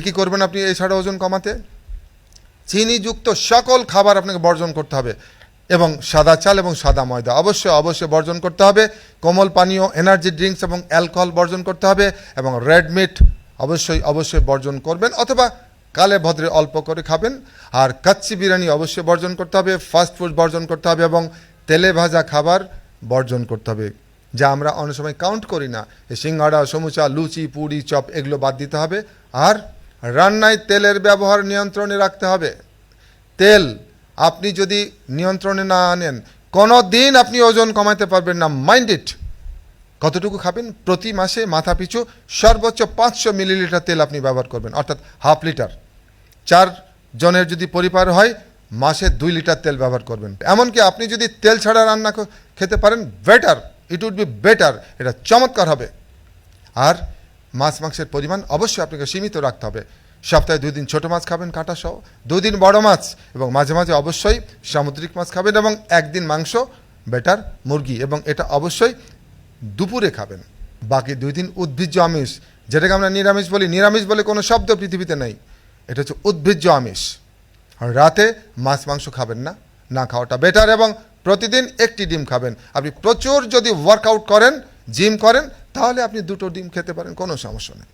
কী করবেন আপনি এছাড়া ওজন কমাতে? চিনিযুক্ত সকল খাবার আপনাকে বর্জন করতে হবে এবং সাদা চাল এবং সাদা ময়দা অবশ্যই বর্জন করতে হবে। কোমল পানীয়, এনার্জি ড্রিঙ্কস এবং অ্যালকোহল বর্জন করতে হবে এবং রেড মিট অবশ্যই বর্জন করবেন, অথবা কালে ভদ্রে অল্প করে খাবেন। আর কাচ্চি বিরিয়ানি অবশ্যই বর্জন করতে হবে, ফাস্ট ফুড বর্জন করতে হবে এবং তেলে ভাজা খাবার বর্জন করতে হবে, যা আমরা অনেক সময় কাউন্ট করি না। এই সিঙ্গাড়া, সমুচা, লুচি, পুরি, চপ এগুলো বাদ দিতে হবে। আর রান্নায় তেলের ব্যবহার নিয়ন্ত্রণে রাখতে হবে। তেল আপনি যদি নিয়ন্ত্রণে না আনেন, কোনো দিন আপনি ওজন কমাতে পারবেন না। Mind it. কতটুকু খাবেন? প্রতি মাসে মাথা পিছু সর্বোচ্চ 500 মিলিলিটার তেল আপনি ব্যবহার করবেন, অর্থাৎ হাফ লিটার। 4 জনের যদি পরিবার হয়, মাসে 2 লিটার তেল ব্যবহার করবেন। এমনকি আপনি যদি তেল ছাড়া রান্না খেতে পারেন, better, it would be better, এটা চমৎকার হবে। আর মাছ মাংসের পরিমাণ অবশ্যই আপনাকে সীমিত রাখতে হবে। সপ্তাহে 2 দিন ছোটো মাছ খাবেন কাঁটা সহ, 2 দিন বড় মাছ, এবং মাঝে মাঝে অবশ্যই সামুদ্রিক মাছ খাবেন, এবং 1 দিন মাংস, বেটার মুরগি, এবং এটা অবশ্যই দুপুরে খাবেন। বাকি 2 দিন উদ্ভিজ্জ আমিষ, যেটাকে আমরা নিরামিষ বলি। নিরামিষ বলে কোনো শব্দ পৃথিবীতে নেই, এটা হচ্ছে উদ্ভিজ্জ আমিষ। আর রাতে মাছ মাংস খাবেন না, না খাওয়াটা বেটার, এবং প্রতিদিন 1টি ডিম খাবেন। আপনি প্রচুর যদি ওয়ার্কআউট করেন, জিম করেন, তাহলে আপনি 2টো ডিম খেতে পারেন, কোনো সমস্যা নেই।